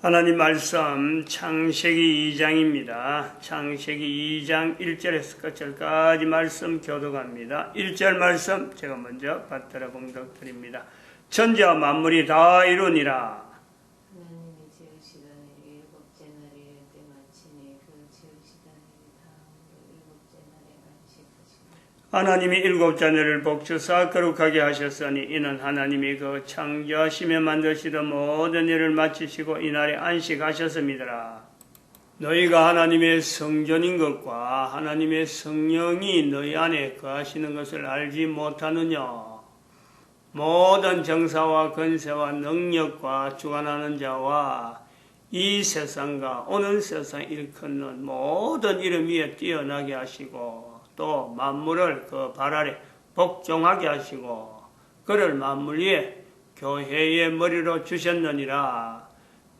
하나님 말씀 창세기 2장입니다. 창세기 2장 1절에서 끝절까지 말씀 교독합니다. 1절 말씀 제가 먼저 받들어 봉독드립니다. 천지와 만물이 다 이루니라. 하나님이 지으시던 일 일곱째 날이 때 마치니 그 지으시던 일이 다음으로 일곱째 날에 안식하시고 하나님이 일곱째 날을 복주사 거룩하게 하셨으니 이는 하나님이 그 창조하시며 만드시던 모든 일을 마치시고 이날에 안식하셨음이더라. 너희가 하나님의 성전인 것과 하나님의 성령이 너희 안에 거하시는 것을 알지 못하느냐. 모든 정사와 권세와 능력과 주관하는 자와 이 세상과 오는 세상 일컫는 모든 이름 위에 뛰어나게 하시고 또 만물을 그 발 아래 복종하게 하시고 그를 만물 위에 교회의 머리로 주셨느니라.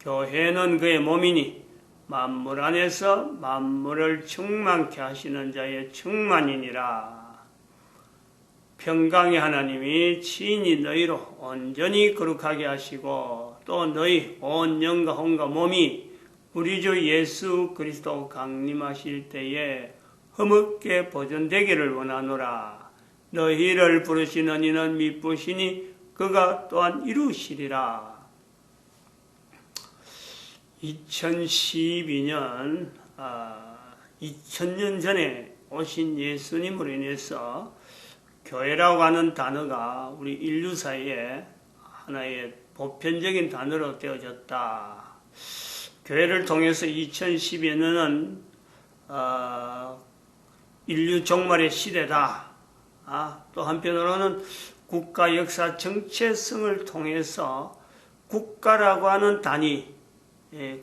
교회는 그의 몸이니 만물 안에서 만물을 충만케 하시는 자의 충만이니라. 평강의 하나님이 친히 너희로 온전히 거룩하게 하시고 또 너희 온 영과 혼과 몸이 우리 주 예수 그리스도 강림하실 때에 허물게 보존되기를 원하노라. 너희를 부르시는 이는 미쁘시니 그가 또한 이루시리라. 2012년 2000년 전에 오신 예수님으로 인해서 교회라고 하는 단어가 우리 인류 사이에 하나의 보편적인 단어로 되어졌다. 교회를 통해서 2012년은 인류 종말의 시대다. 또 한편으로는 국가 역사 정체성을 통해서 국가라고 하는 단위,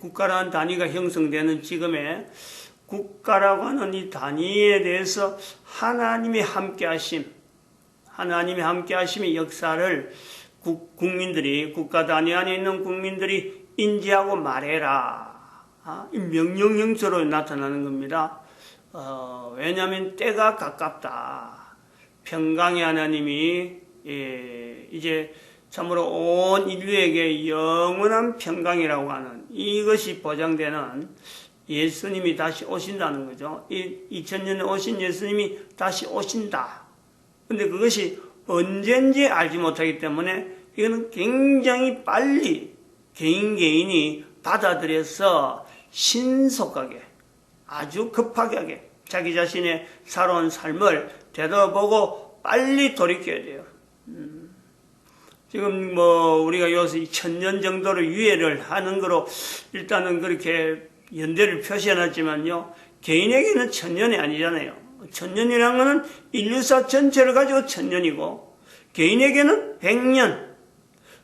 국가라는 단위가 형성되는 지금의 국가라고 하는 이 단위에 대해서 하나님의 함께하심의 역사를 국민들이, 국가 단위 안에 있는 국민들이 인지하고 말해라. 명령형처로 나타나는 겁니다. 왜냐하면 때가 가깝다. 평강의 하나님이 이제 참으로 온 인류에게 영원한 평강이라고 하는 이것이 보장되는 예수님이 다시 오신다는 거죠. 2000년에 오신 예수님이 다시 오신다. 근데 그것이 언젠지 알지 못하기 때문에 이거는 굉장히 빨리 개인이 받아들여서 신속하게 아주 급하게 자기 자신의 살아온 삶을 되돌아보고 빨리 돌이켜야 돼요. 지금 우리가 요새 1000년 정도로 유예를 하는 거로 일단은 그렇게 연대를 표시해놨지만요. 개인에게는 1000년이 아니잖아요. 1000년이라는 거는 인류사 전체를 가지고 1000년이고 개인에게는 100년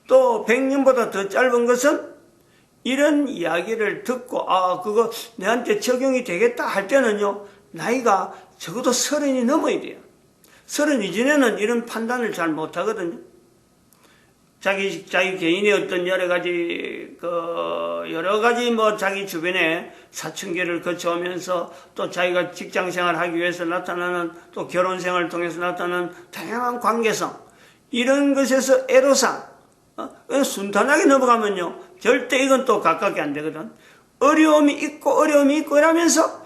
또 100년보다 더 짧은 것은 이런 이야기를 듣고 그거 내한테 적용이 되겠다 할 때는요. 나이가 적어도 30이 넘어야 돼요. 30 이전에는 이런 판단을 잘 못하거든요. 자기 개인의 어떤 여러 가지 자기 주변에 사춘기를 거쳐오면서 또 자기가 직장 생활을 하기 위해서 나타나는 또 결혼 생활을 통해서 나타나는 다양한 관계성 이런 것에서 애로사항 순탄하게 넘어가면요 절대 이건 또 가깝게 안 되거든. 어려움이 있고 이러면서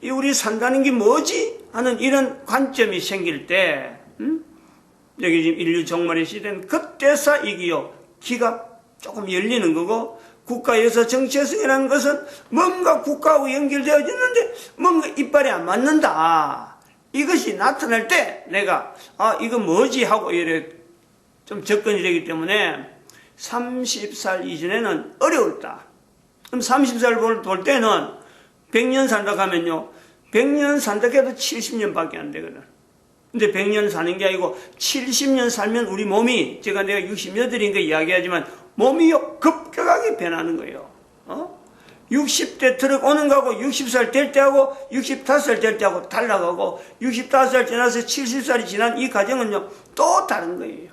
우리 산다는 게 뭐지 하는 이런 관점이 생길 때 여기 지금 인류 종말의 시대는 그때서 이기요 기가 조금 열리는 거고 국가에서 정체성이라는 것은 뭔가 국가하고 연결되어지는데 뭔가 이빨이 안 맞는다. 이것이 나타날 때 내가 이거 뭐지 하고 이래 좀 접근이 되기 때문에 30살 이전에는 어려웠다. 그럼 30살 볼 때는 100년 산다 하면요 100년 산다 해도 70년밖에 안 되거든. 근데 100년 사는 게 아니고 70년 살면 우리 몸이 내가 68인가 이야기하지만 몸이요 급격하게 변하는 거예요. 60대 들어오는 거하고 60살 될 때하고 65살 될 때하고 달라가고 65살 지나서 70살이 지난 이 과정은요 또 다른 거예요.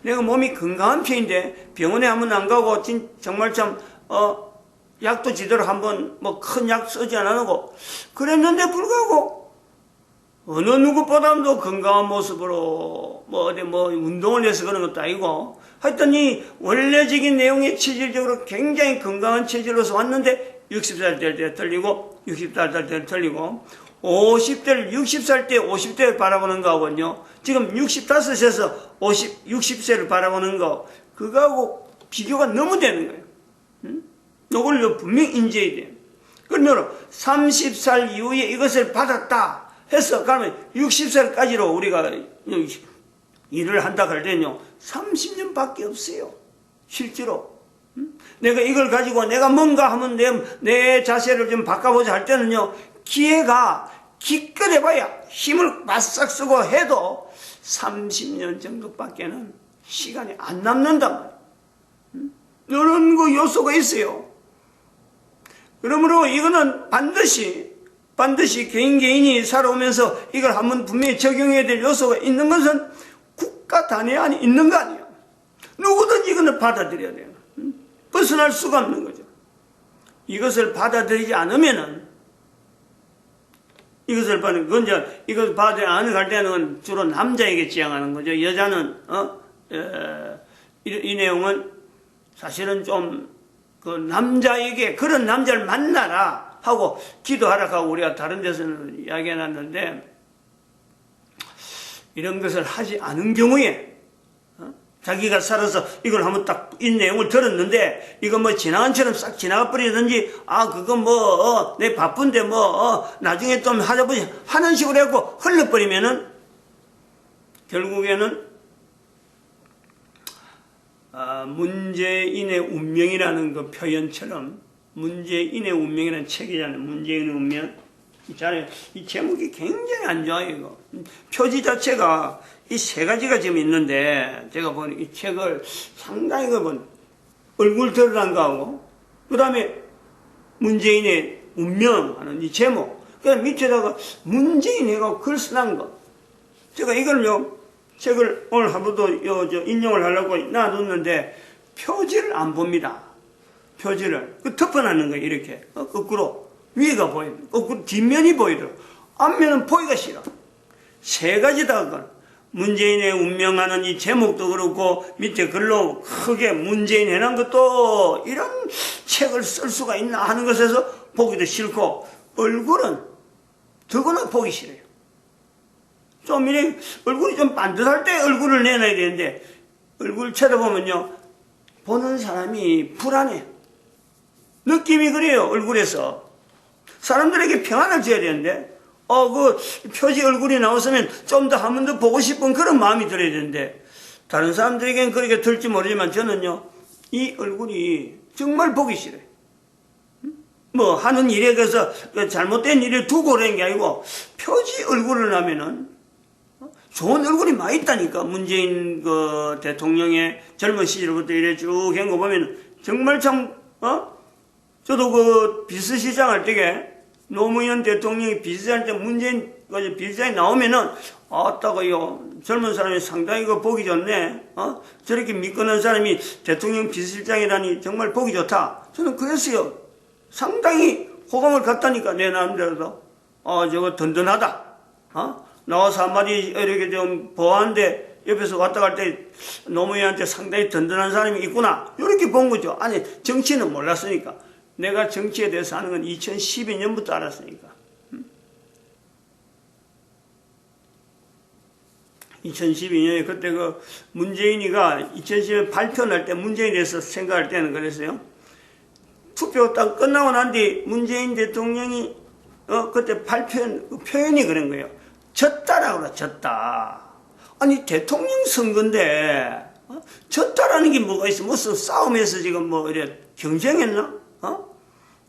내가 몸이 건강한 편인데 병원에 한번 안 가고 정말 참 약도 제대로 한번 큰 약 쓰지 않고 그랬는데 불구하고 어느 누구보다도 건강한 모습으로 운동을 해서 그런 것도 아니고 하여튼 이 원래적인 내용의 체질적으로 굉장히 건강한 체질로서 왔는데 60살 될 때 틀리고 60살 될 때 틀리고 50대를 60살 때 50대를 바라보는 거하고요. 지금 65에서 60세를 바라보는 거 그거하고 비교가 너무 되는 거예요. 이걸 분명히 인지해야 돼요. 그러면 30살 이후에 이것을 받았다 해서 그러면 60살까지로 우리가 일을 한다 할 때는요 30년밖에 없어요. 실제로 내가 이걸 가지고 내가 뭔가 하면 내 자세를 좀 바꿔보자 할 때는요 기회가 기껏 해봐야 힘을 바싹 쓰고 해도 30년 정도밖에는 시간이 안 남는단 말이에요. 이런 거 요소가 있어요. 그러므로 이거는 반드시 개인이 살아오면서 이걸 한번 분명히 적용해야 될 요소가 있는 것은 국가 단위 안에 있는 거 아니에요. 누구든지 이거는 받아들여야 돼요. 벗어날 수가 없는 거죠. 이것을 받아들이지 않으면은 이것을 받아들여 안 갈 때는 주로 남자에게 지향하는 거죠. 여자는 이 내용은 사실은 좀 그 남자에게 그런 남자를 만나라 하고 기도하라 하고 우리가 다른 데서는 이야기해놨는데 이런 것을 하지 않은 경우에 자기가 살아서 이걸 한번 딱 이 내용을 들었는데 이거 뭐 지나간 처럼 싹 지나가 버리든지 그거 뭐 내 바쁜데 나중에 좀 하자보지 하는 식으로 해갖고 흘러버리면은 결국에는 문재인의 운명이라는 그 표현처럼 문재인의 운명이라는 책이잖아요. 문재인의 운명 있잖아요. 이 제목이 굉장히 안 좋아요. 이거 표지 자체가 이 세 가지가 지금 있는데 제가 보니 이 책을 상당히 얼굴 드러난 거하고 그 다음에 문재인의 운명하는 이 제목 그 밑에다가 문재인 해가지고 글 써난 거 제가 이걸요 책을 오늘 하루도 인용을 하려고 놔뒀는데 표지를 안 봅니다. 표지를 덮어놨는 거예요. 이렇게 거꾸로 위가 보이고 거꾸로 뒷면이 보이더라고. 앞면은 보기가 싫어. 세 가지 다 문재인의 운명하는 이 제목도 그렇고 밑에 글로 크게 문재인 해놓은 것도 이런 책을 쓸 수가 있나 하는 것에서 보기도 싫고 얼굴은 더구나 보기 싫어요. 좀 이렇게 얼굴이 좀 반듯할 때 얼굴을 내놔야 되는데 얼굴 쳐다보면요 보는 사람이 불안해. 느낌이 그래요. 얼굴에서 사람들에게 평안을 줘야 되는데 그 표지 얼굴이 나왔으면 좀 더 한 번 더 보고 싶은 그런 마음이 들어야 되는데 다른 사람들에게는 그렇게 들지 모르지만 저는요 이 얼굴이 정말 보기 싫어요. 뭐 하는 일에 그래서 잘못된 일을 두고 그러는 게 아니고 표지 얼굴을 하면은 좋은 얼굴이 많이 있다니까. 문재인 그 대통령의 젊은 시절부터 이래 쭉 한 거 보면 정말 참 저도 그 비서실장 할 때에 노무현 대통령이 비서실장 할 때 문재인 비서실장이 나오면은 아따가요 젊은 사람이 상당히 보기 좋네. 저렇게 믿고는 사람이 대통령 비서실장이라니 정말 보기 좋다. 저는 그랬어요. 상당히 호감을 갖다니까 내 나름대로도 저거 든든하다. 나와서 한마디 이렇게 좀 보았는데 옆에서 왔다 갈 때 노무현한테 상당히 든든한 사람이 있구나 이렇게 본 거죠. 아니 정치는 몰랐으니까. 내가 정치에 대해서 하는 건 2012년부터 알았으니까. 2012년에 그때 그 문재인이가 2012년 발표 날 때 문재인에 대해서 생각할 때는 그랬어요. 투표 딱 끝나고 난 뒤 문재인 대통령이 그때 발표한 그 표현이 그런 거예요. 졌다라고 그래. 졌다. 아니 대통령 선거인데 졌다라는 게 뭐가 있어? 무슨 싸움에서 지금 뭐 이래 경쟁했나?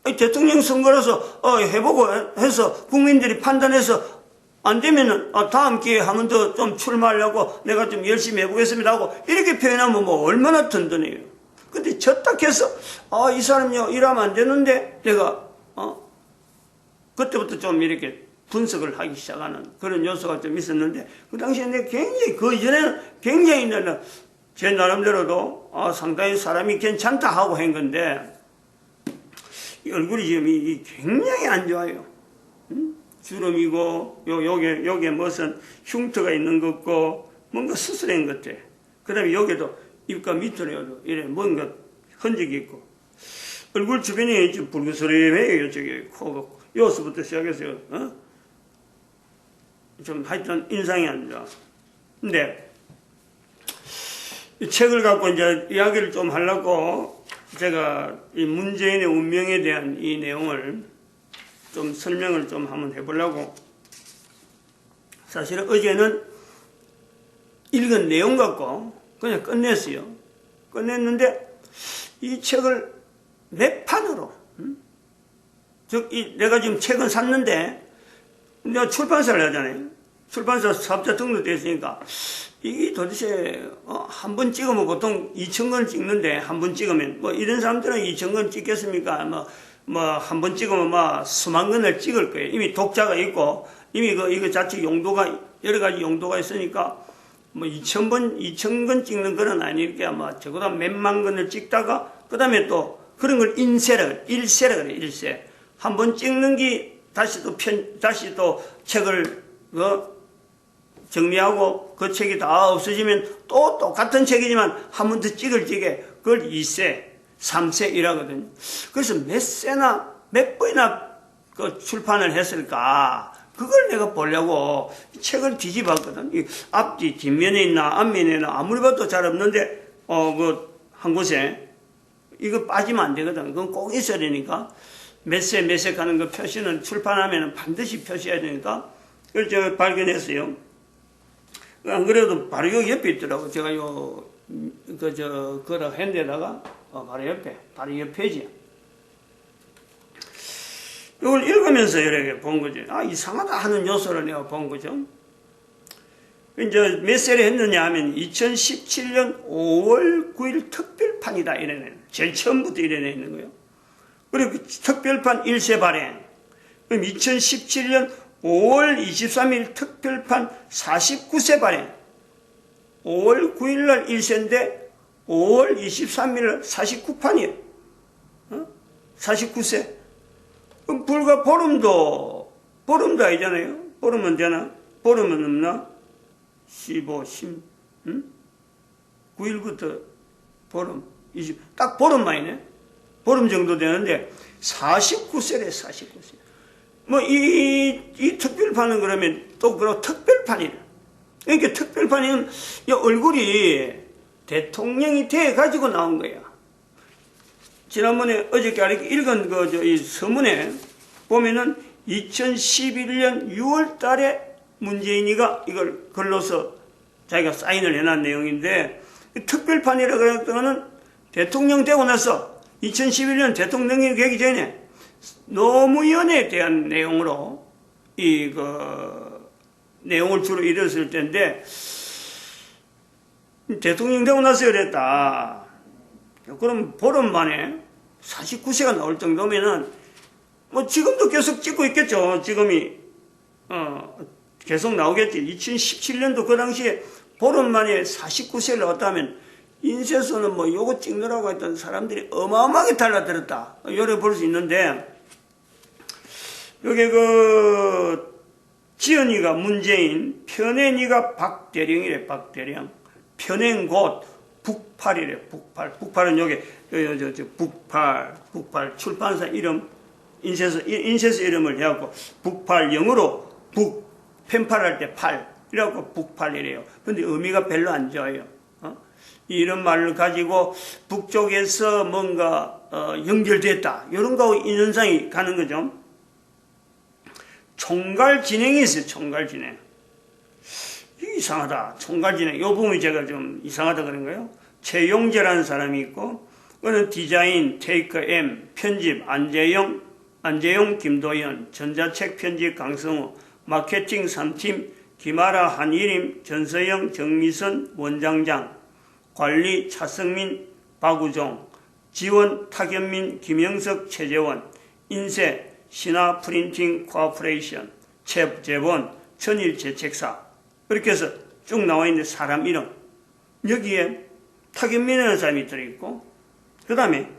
아니, 대통령 선거라서 해보고 해서 국민들이 판단해서 안 되면은 다음 기회에 한 번 더 좀 출마하려고 내가 좀 열심히 해보겠습니다 하고 이렇게 표현하면 뭐 얼마나 든든해요. 근데 졌다 해서 이 사람이요 이러면 안 되는데 내가 그때부터 좀 이렇게 분석을 하기 시작하는 그런 요소가 좀 있었는데 그 당시에 내가 굉장히 그 이전에는 굉장히 제 나름대로도 상당히 사람이 괜찮다 하고 한 건데 이 얼굴이 지금 굉장히 안 좋아요. 주름이고 요게 무슨 흉터가 있는 것 같고 뭔가 수술한 것 같아. 그 다음에 여기도 입가 밑으로 이래 뭔가 흔적이 있고 얼굴 주변에 좀 붉은소리해요. 저기 코가 여기서부터 시작해서 좀 하여튼 인상이 안 좋아. 근데 이 책을 갖고 이제 이야기를 좀 하려고 제가 이 문재인의 운명에 대한 이 내용을 좀 설명을 좀 한번 해보려고. 사실은 어제는 읽은 내용 갖고 그냥 끝냈어요. 끝냈는데 이 책을 몇 판으로, 즉 내가 지금 책은 샀는데 내가 출판사를 하잖아요. 출판사 사업자 등록되어 있으니까 이게 도대체 한 번 찍으면 보통 2,000권 찍는데 한 번 찍으면 뭐 이런 사람들은 2,000권 찍겠습니까? 뭐 한 번 찍으면 막 수만 권을 찍을 거예요. 이미 독자가 있고 이미 이거 자체 용도가 여러 가지 용도가 있으니까 뭐 2,000권 찍는 거는 아니니까 아마 적어도 몇만 권을 찍다가 그 다음에 또 그런 걸 일세라 그래. 일세. 한 번 찍는 게 다시 또 책을 정리하고 그 책이 다 없어지면 또 똑같은 책이지만 한 번 더 찍을 적에 그걸 2세, 3세 이라거든요. 그래서 몇 번이나 그 출판을 했을까? 그걸 내가 보려고 책을 뒤집었거든. 앞뒤, 뒷면에 있나, 앞면에 있나, 아무리 봐도 잘 없는데, 한 곳에, 이거 빠지면 안 되거든. 그건 꼭 있어야 되니까. 몇 세 하는 그 표시는 출판하면 반드시 표시해야 되니까. 그걸 제가 발견했어요. 안 그래도 바로 여기 옆에 있더라고. 제가 그거 핸드에다가, 바로 옆에지. 이걸 읽으면서 이렇게 본 거죠. 이상하다 하는 요소를 내가 본 거죠. 이제 몇 세를 했느냐 하면 2017년 5월 9일 특별판이다. 이래네. 제일 처음부터 이래내 있는 거예요. 그리고 그 특별판 1세 발행. 그럼 2017년 5월 23일 특별판 49세 발행. 5월 9일 날 1세인데 5월 23일 날 49판이에요. 49세. 그럼 불과 보름도 아니잖아요. 보름은 되나? 보름은 없나? 15, 10, 9일부터 보름, 20, 딱 보름만이네. 보름 정도 되는데 49세래, 49세. 뭐 이 특별판은 그러면 또 그런 특별판이래. 그러니까 특별판은 이 얼굴이 대통령이 돼 가지고 나온 거야. 지난번에 어저께 읽은 이 서문에 보면은 2011년 6월 달에 문재인이가 이걸 글로서 자기가 사인을 해놓은 내용인데, 특별판이라 그랬더니 대통령 되고 나서 2011년 대통령이 되기 전에 노무현에 대한 내용으로 내용을 주로 이뤘을 텐데, 대통령 되고 나서 그랬다. 그럼 보름 만에 49세가 나올 정도면은 뭐 지금도 계속 찍고 있겠죠. 지금이 계속 나오겠지. 2017년도 그 당시에 보름 만에 49세를 나왔다면 인쇄소는 뭐 요거 찍느라고 했던 사람들이 어마어마하게 달라들었다. 요래 볼 수 있는데, 여기 지연이가 문재인, 편애니가 박대령이래. 박대령. 편행 곧 북팔이래. 북팔은 여기 북팔 출판사 이름, 인쇄소 이름을 해갖고 북팔, 영어로 펜팔할 때 팔 이래갖고 북팔이래요. 근데 의미가 별로 안 좋아요. 이런 말을 가지고 북쪽에서 뭔가 연결됐다, 이런 거하고 인연상이 가는 거죠. 총괄 진행이 있어요. 총괄 진행. 이상하다. 총괄 진행. 요 부분이 제가 좀 이상하다 그런 거예요. 최용재라는 사람이 있고, 그는 디자인, 테이크 M, 편집, 안재용, 김도연, 전자책 편집, 강성우, 마케팅 3팀, 김아라, 한일임, 전서영, 정미선, 원장장, 관리, 차성민, 박우종, 지원, 타견민, 김영석, 최재원, 인쇄, 신화 프린팅 코퍼레이션, 재본, 천일재책사. 그렇게 해서 쭉 나와 있는데 사람 이름. 여기에 타견민이라는 사람이 들어있고, 그 다음에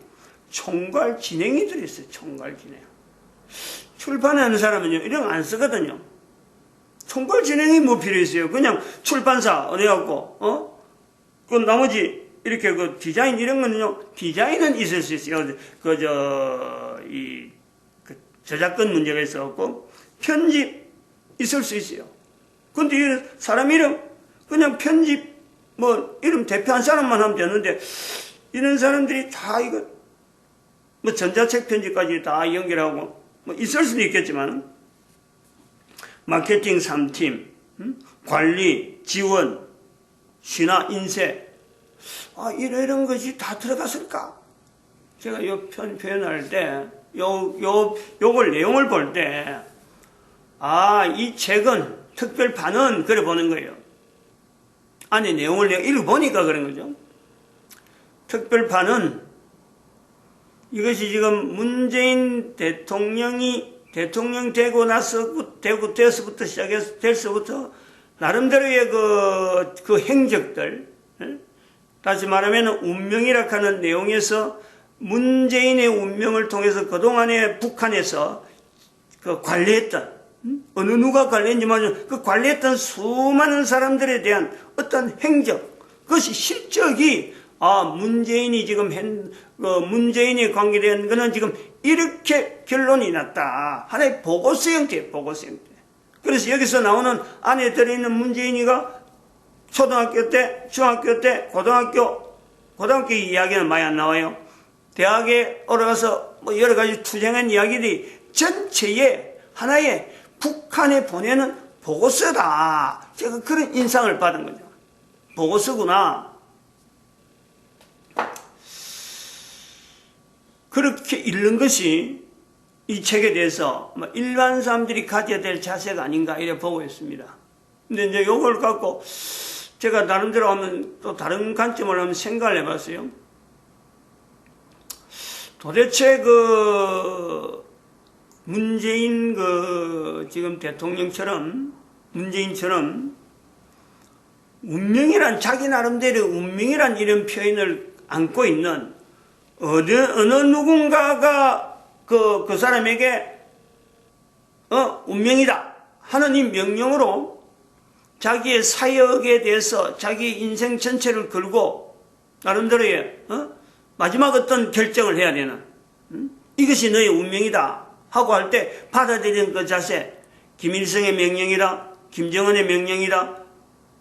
총괄 진행이 들어있어요. 총괄 진행. 출판하는 사람은요, 이런 거 안 쓰거든요. 총괄 진행이 뭐 필요 있어요? 그냥 출판사, 어디갖고, 그 나머지 이렇게 그 디자인 이런 거는요, 디자인은 있을 수 있어요. 그 저작권 문제가 있어갖고, 편집 있을 수 있어요. 근데 이 사람 이름, 그냥 편집, 이름 대표한 사람만 하면 되는데, 이런 사람들이 다 이거, 전자책 편집까지 다 연결하고, 있을 수도 있겠지만, 마케팅 3팀, 관리, 지원, 신화, 인쇄, 이런 것이 다 들어갔을까? 제가 요 표현할 때, 요걸 내용을 볼 때, 이 책은, 특별판은, 그래 보는 거예요. 안에 내용을 내가 읽어보니까 그런 거죠. 특별판은, 이것이 지금 문재인 대통령이 대통령 되고 돼서부터 시작해서, 나름대로의 그 행적들, 다시 말하면 운명이라 하는 내용에서 문재인의 운명을 통해서 그동안에 북한에서 그 관리했던, 어느 누가 관리했는지 그 관리했던 수많은 사람들에 대한 어떤 행적, 그것이 실적이, 문재인이 지금 문재인이 관계된 거는 지금 이렇게 결론이 났다. 하나의 보고서 형태. 그래서 여기서 나오는 안에 들어있는 문재인이가 초등학교 때, 중학교 때, 고등학교 이야기는 많이 안 나와요. 대학에 올라가서 여러 가지 투쟁한 이야기들이 전체에 하나의 북한에 보내는 보고서다. 제가 그런 인상을 받은 거죠. 보고서구나. 그렇게 읽는 것이 이 책에 대해서 일반 사람들이 가져야 될 자세가 아닌가 이렇게 보고 있습니다. 근데 이제 이걸 갖고 제가 나름대로 하면 또 다른 관점을 한번 생각을 해봤어요. 도대체 문재인 지금 문재인처럼 운명이란 자기 나름대로 운명이란 이런 표현을 안고 있는 어느 누군가가 그 사람에게 운명이다 하는 이 명령으로 자기의 사역에 대해서 자기 인생 전체를 걸고 나름대로의 마지막 어떤 결정을 해야 되는 이것이 너의 운명이다 하고 할 때 받아들이는 그 자세, 김일성의 명령이다, 김정은의 명령이다,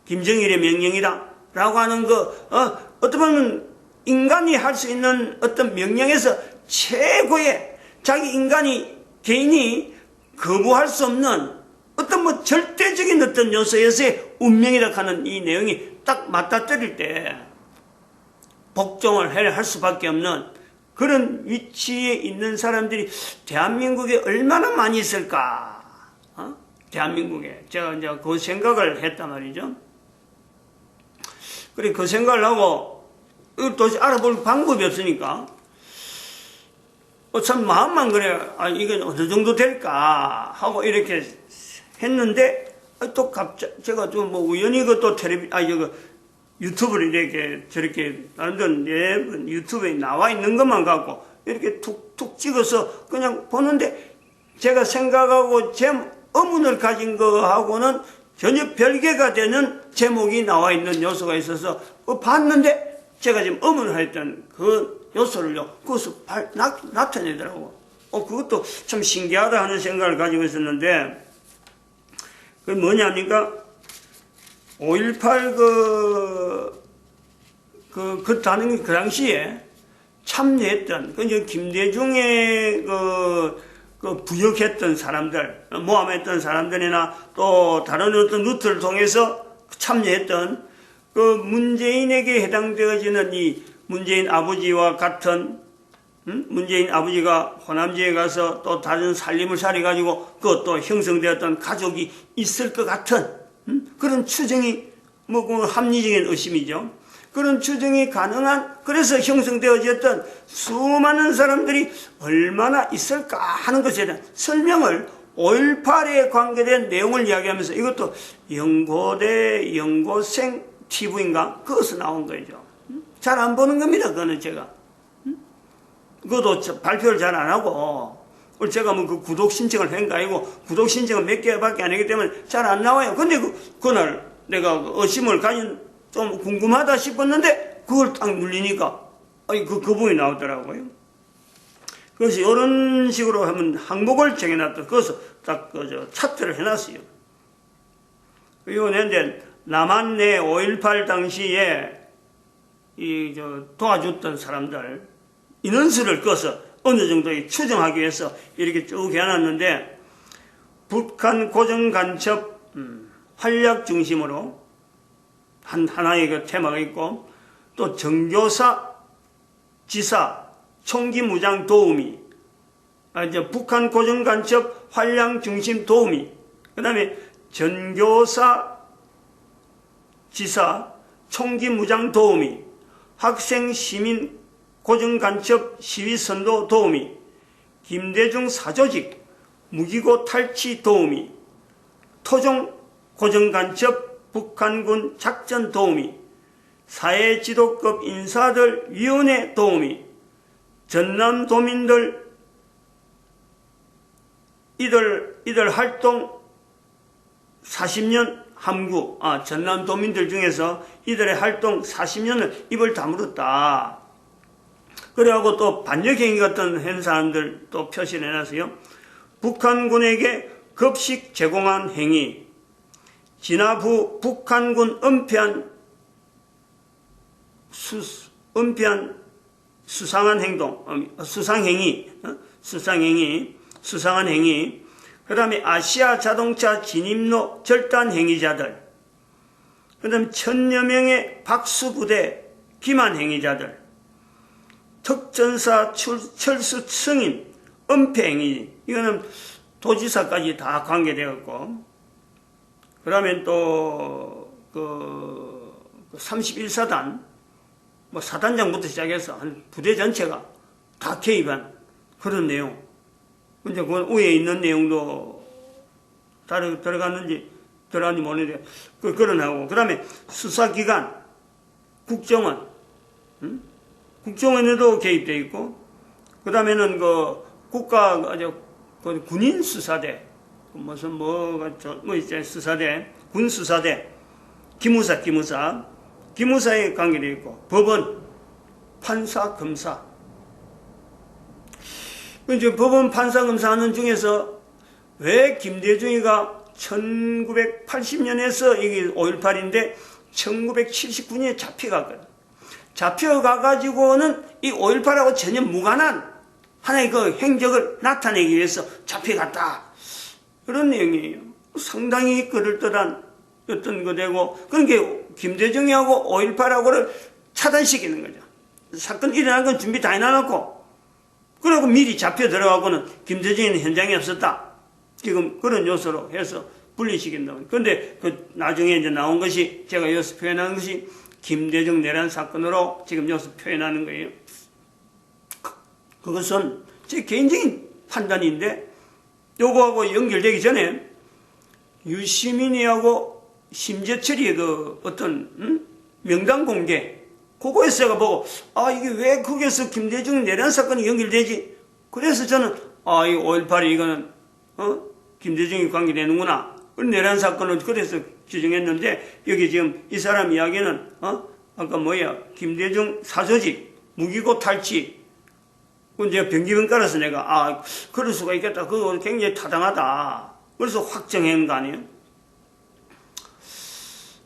김정일의 명령이다 라고 하는 어떻게 보면 인간이 할 수 있는 어떤 명령에서 최고의 자기 개인이 거부할 수 없는 어떤 절대적인 어떤 요소에서의 운명이라 하는 이 내용이 딱 맞닥뜨릴 때 복종을 할 수밖에 없는 그런 위치에 있는 사람들이 대한민국에 얼마나 많이 있을까? 대한민국에. 제가 이제 그 생각을 했단 말이죠. 그래, 그 생각을 하고, 도대체 알아볼 방법이 없으니까, 참 마음만 그래, 이게 어느 정도 될까? 하고 이렇게 했는데, 또 갑자기, 제가 좀 우연히 또 유튜브를 이렇게 저렇게, 나름대로 유튜브에 나와 있는 것만 갖고, 이렇게 툭툭 찍어서 그냥 보는데, 제가 생각하고 어문을 가진 거하고는 전혀 별개가 되는 제목이 나와 있는 요소가 있어서 봤는데 제가 지금 어문을 했던 그 요소를요, 그것을 나타내더라고. 그것도 참 신기하다 하는 생각을 가지고 있었는데, 그게 뭐냐니까, 5.18 그 당시에 참여했던, 김대중의 부역했던 사람들, 모함했던 사람들이나 또 다른 어떤 루트를 통해서 참여했던 문재인에게 해당되어지는 이 문재인 아버지와 같은, 문재인 아버지가 호남지에 가서 또 다른 살림을 차려가지고 그것도 형성되었던 가족이 있을 것 같은, 그런 추정이, 합리적인 의심이죠. 그런 추정이 가능한, 그래서 형성되어졌던 수많은 사람들이 얼마나 있을까 하는 것에 대한 설명을 5.18에 관계된 내용을 이야기하면서 이것도 연고대 연고생 TV인가? 그것서 나온 거죠. 잘 안 보는 겁니다. 그거는 제가. 그것도 발표를 잘 안 하고, 제가 그 구독 신청을 한 거 아니고, 구독 신청은 몇 개밖에 안 하기 때문에 잘 안 나와요. 근데 그날 내가 의심을 가진 좀 궁금하다 싶었는데 그걸 딱 눌리니까 그 거북이 나오더라고요. 그래서 이런 식으로 하면 항목을 정해놨다. 그래서 딱 차트를 해놨어요. 이번에 남한 내 5.18 당시에 도와줬던 사람들 인원수를 꺼서 어느 정도 추정하기 위해서 이렇게 쭉 해놨는데, 북한 고정간첩 활약 중심으로 하나의 그 테마가 있고, 또 정교사, 지사, 총기 무장 도우미, 이제 북한 고정간첩 활약 중심 도우미, 그 다음에 전교사, 지사, 총기 무장 도우미, 학생 시민 고정간첩 시위선도 도우미, 김대중 사조직 무기고 탈취 도우미, 토종 고정간첩 북한군 작전 도우미, 사회지도급 인사들 위원회 도우미, 전남도민들 이들 활동 40년 함구, 전남도민들 중에서 이들의 활동 40년을 입을 다물었다. 그래갖고 또 반역행위 같은 한 사람들 또 표시를 해놨어요. 북한군에게 급식 제공한 행위, 진압 후 북한군 은폐한 수상한 행동, 수상한 행위, 그 다음에 아시아 자동차 진입로 절단 행위자들, 그 다음에 1000여 명의 박수부대 기만 행위자들, 특전사 철수 승인 은폐 행위, 이거는 도지사까지 다 관계되었고, 그러면 또 31사단 사단장부터 시작해서 한 부대 전체가 다 개입한 그런 내용. 근데 그 위에 있는 내용도 들어갔는지 모르는데 그런 하고, 그 다음에 수사기관, 국정원, 국정원에도 개입되어 있고, 그 다음에는 군인 수사대, 수사대, 군 수사대, 기무사에 관계되어 있고, 법원, 판사, 검사. 이제 법원, 판사, 검사 하는 중에서 왜 김대중이가 1980년에서 이게 5.18인데 1979년에 잡혀갔거든. 잡혀가가지고는 이 5.18하고 전혀 무관한 하나의 그 행적을 나타내기 위해서 잡혀갔다. 그런 내용이에요. 상당히 그럴듯한 어떤 거 되고, 그러니까 김대중이하고 5.18하고를 차단시키는 거죠. 사건 일어난 건 준비 다 해놔놓고, 그리고 미리 잡혀 들어가고는 김대중이는 현장에 없었다. 지금 그런 요소로 해서 분리시킨다고. 그런데 나중에 이제 나온 것이, 제가 여기서 표현하는 것이 김대중 내란 사건으로 지금 여기서 표현하는 거예요. 그것은 제 개인적인 판단인데, 요거하고 연결되기 전에 유시민이하고 심재철이의 명단 공개, 그거에서 제가 보고, 이게 왜 거기에서 김대중 내란 사건이 연결되지? 그래서 저는, 이 5.18이 이거는, 김대중이 관계되는구나. 내란 사건을 그래서 규정했는데, 여기 지금 이 사람 이야기는, 김대중 사조직, 무기고 탈취. 그건 제가 병기병 깔아서 내가, 그럴 수가 있겠다. 그거 굉장히 타당하다. 그래서 확정한 거 아니에요?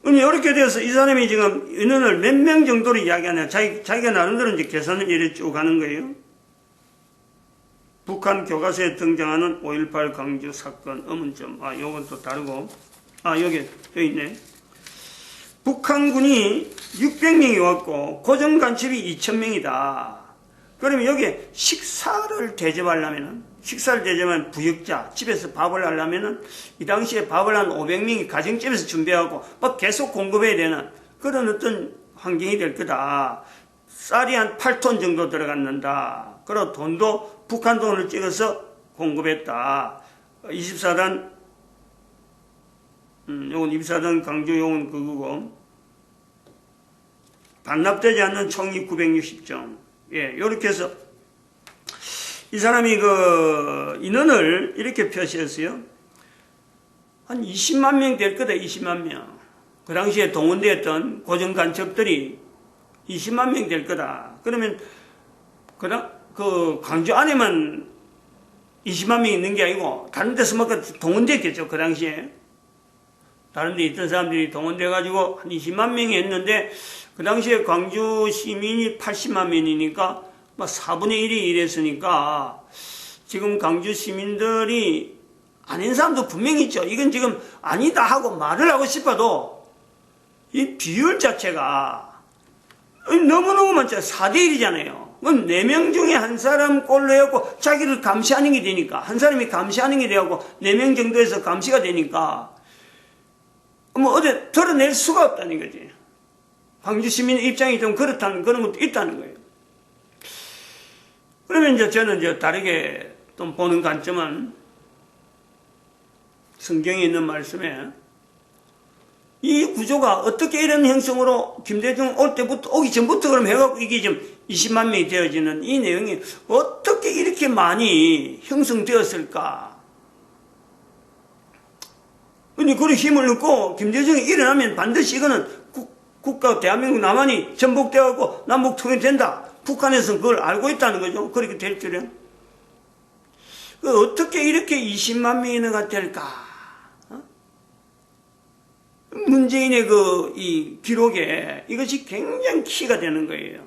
이렇게 돼서 이 사람이 지금 인원을 몇 명 정도로 이야기하냐. 자기가 나름대로 이제 계산을 이렇게 쭉 하는 거예요. 북한 교과서에 등장하는 5.18 강주 사건 의문점. 요건 또 다르고. 여기 있네. 북한군이 600명이 왔고, 고정간첩이 2000명이다. 그러면 여기에 식사를 대접하면 부역자, 집에서 밥을 하려면은, 이 당시에 밥을 한 500명이 가정집에서 준비하고, 막 계속 공급해야 되는 그런 어떤 환경이 될 거다. 쌀이 한 8톤 정도 들어갔는다. 그리고 돈도 북한 돈을 찍어서 공급했다. 24단, 요건 24단 강조 요건 그거고, 반납되지 않는 총이 960정. 요렇게 해서, 이 사람이 인원을 이렇게 표시했어요. 한 20만 명 될 거다, 20만 명. 그 당시에 동원되었던 고정간첩들이 20만 명 될 거다. 그러면 그 광주 안에만 20만 명이 있는 게 아니고 다른 데서 막 동원됐겠죠. 그 당시에 다른 데 있던 사람들이 동원돼 가지고 한 20만 명이 했는데 그 당시에 광주 시민이 80만 명이니까 막 4분의 1이 이랬으니까 지금 광주 시민들이 아닌 사람도 분명히 있죠. 이건 지금 아니다 하고 말을 하고 싶어도 이 비율 자체가 너무너무 많죠. 4대 1이잖아요. 그럼 4명 중에 한 사람 꼴로 해갖고 자기를 감시하는 게 되니까, 한 사람이 감시하는 게 되고 4명 정도에서 감시가 되니까 뭐 어디 드러낼 수가 없다는 거지. 광주 시민의 입장이 좀 그렇다는 그런 것도 있다는 거예요. 그러면 이제 저는 이제 다르게 좀 보는 관점은 성경에 있는 말씀에 이 구조가 어떻게 이런 형성으로 김대중 올 때부터, 오기 전부터 그럼 해갖고 이게 지금 20만 명이 되어지는 이 내용이 어떻게 이렇게 많이 형성되었을까? 근데 그런 힘을 얻고 김대중이 일어나면 반드시 이거는 국가, 대한민국 남한이 전복되어갖고 남북 통일된다. 북한에서는 그걸 알고 있다는 거죠. 그렇게 될 줄은. 어떻게 이렇게 20만 명이나 될까? 문재인의 이 기록에 이것이 굉장히 키가 되는 거예요.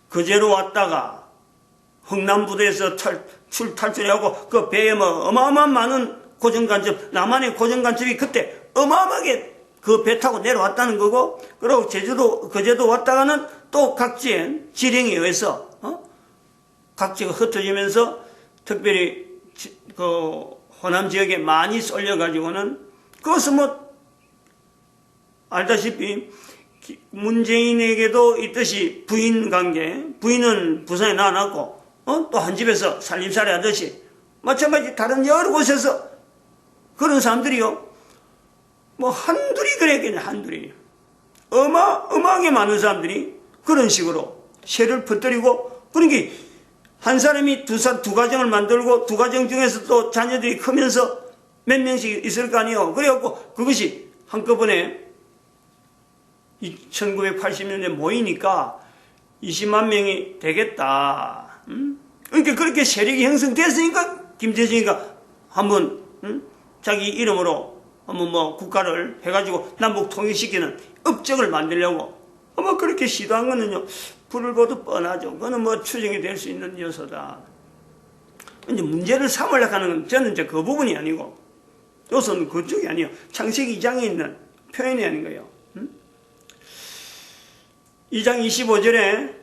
그제로 왔다가 흥남부대에서 탈출하고 그 배에 뭐 어마어마한 많은 고정간첩, 남한의 고정간첩이 그때 어마어마하게 그 배 타고 내려왔다는 거고, 그리고 그제도 왔다가는 또 각지에 지령에 의해서, 각지가 흩어지면서 특별히 그 호남 지역에 많이 쏠려가지고는 그것은 뭐 알다시피 문재인에게도 있듯이 부인 관계, 부인은 부산에 낳아놨고 또 한 집에서 살림살이 하듯이 마찬가지 다른 여러 곳에서 그런 사람들이요 뭐 한둘이 그랬겠네. 한둘이 어마어마하게 많은 사람들이 그런 식으로 세를 퍼뜨리고, 그러니까 한 사람이 두 가정을 만들고 두 가정 중에서 또 자녀들이 크면서 몇 명씩 있을 거 아니에요. 그래갖고 그것이 한꺼번에 1980년에 모이니까 20만 명이 되겠다. 그러니까 그렇게 세력이 형성됐으니까 김대중이가 한번 자기 이름으로 한번 뭐 국가를 해가지고 남북 통일시키는 업적을 만들려고 아마 그렇게 시도한 거는요, 불을 보듯 뻔하죠. 그거는 뭐 추정이 될 수 있는 요소다. 이제 문제를 삼으려고 하는 건 저는 이제 그 부분이 아니고, 요소는 그쪽이 아니에요. 창세기 2장에 있는 표현이 아닌 거예요. 2장 25절에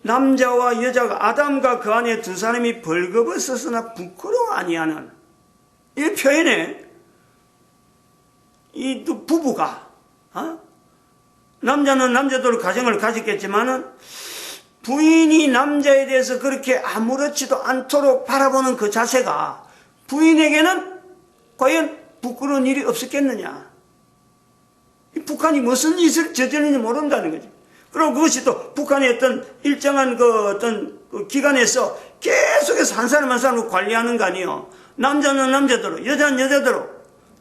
남자와 여자가 아담과 그 안에 두 사람이 벌거벗었으나 부끄러워 아니하는 이 표현에 이 부부가 남자는 남자대로 가정을 가졌겠지만은 부인이 남자에 대해서 그렇게 아무렇지도 않도록 바라보는 그 자세가 부인에게는 과연 부끄러운 일이 없었겠느냐. 북한이 무슨 짓을 저지르는지 모른다는 거죠. 그리고 그것이 또 북한의 어떤 일정한 어떤 기관에서 계속해서 한 사람 한 사람을 관리하는 거 아니에요. 남자는 남자대로, 여자는 여자대로,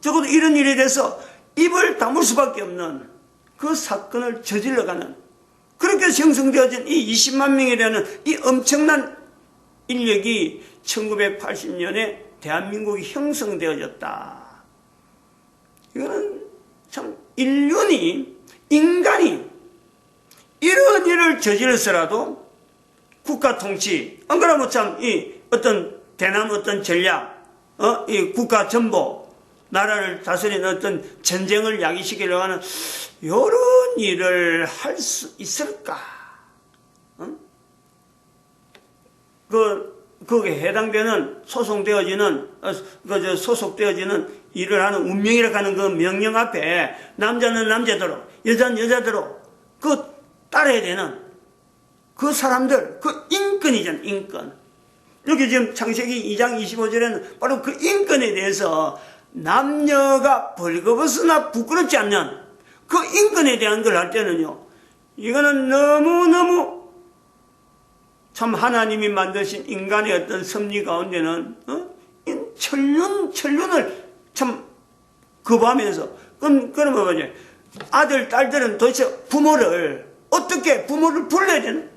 적어도 이런 일에 대해서 입을 다물 수밖에 없는 그 사건을 저질러가는, 그렇게 형성되어진 이 20만 명이라는 이 엄청난 인력이 1980년에 대한민국이 형성되어졌다. 이거는 참 인간이 이런 일을 저질러서라도 국가 통치, 안 그러면 참 이 어떤 대남 어떤 전략, 이 국가 전복, 나라를 다스리는 어떤 전쟁을 야기시키려고 하는 이런 일을 할 수 있을까? 거기에 해당되는 소속되어지는 일을 하는 운명이라고 하는 그 명령 앞에 남자는 남자대로, 여자는 여자대로 그 따라야 되는 그 사람들, 그 인권이잖아, 인권. 여기 지금 창세기 2장 25절에는 바로 그 인권에 대해서 남녀가 벌거벗으나 부끄럽지 않는 그 인권에 대한 걸 할 때는요, 이거는 너무너무 참 하나님이 만드신 인간의 어떤 섭리 가운데는 천륜을 참 거부하면서, 그러면 뭐지? 아들, 딸들은 도대체 부모를 불러야 되는?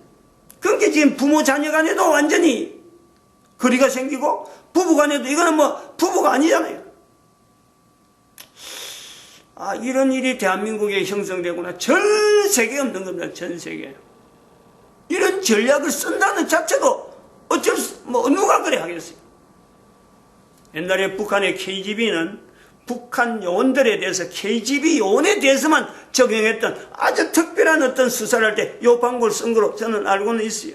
그러니까 지금 부모 자녀 간에도 완전히 거리가 생기고 부부 간에도 이거는 뭐 부부가 아니잖아요. 이런 일이 대한민국에 형성되구나. 전 세계에 없는 겁니다. 전 세계. 이런 전략을 쓴다는 자체도 누가 그래 하겠어요. 옛날에 북한의 KGB는 북한 요원들에 대해서 KGB 요원에 대해서만 적용했던 아주 특별한 어떤 수사를 할 때 요 방법을 쓴 거로 저는 알고는 있어요.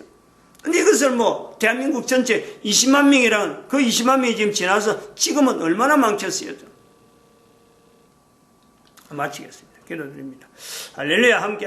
근데 이것을 대한민국 전체 20만 명이라는 그 20만 명이 지금 지나서 지금은 얼마나 망쳤어요. 마치겠습니다. 기도드립니다. 할렐루야 함께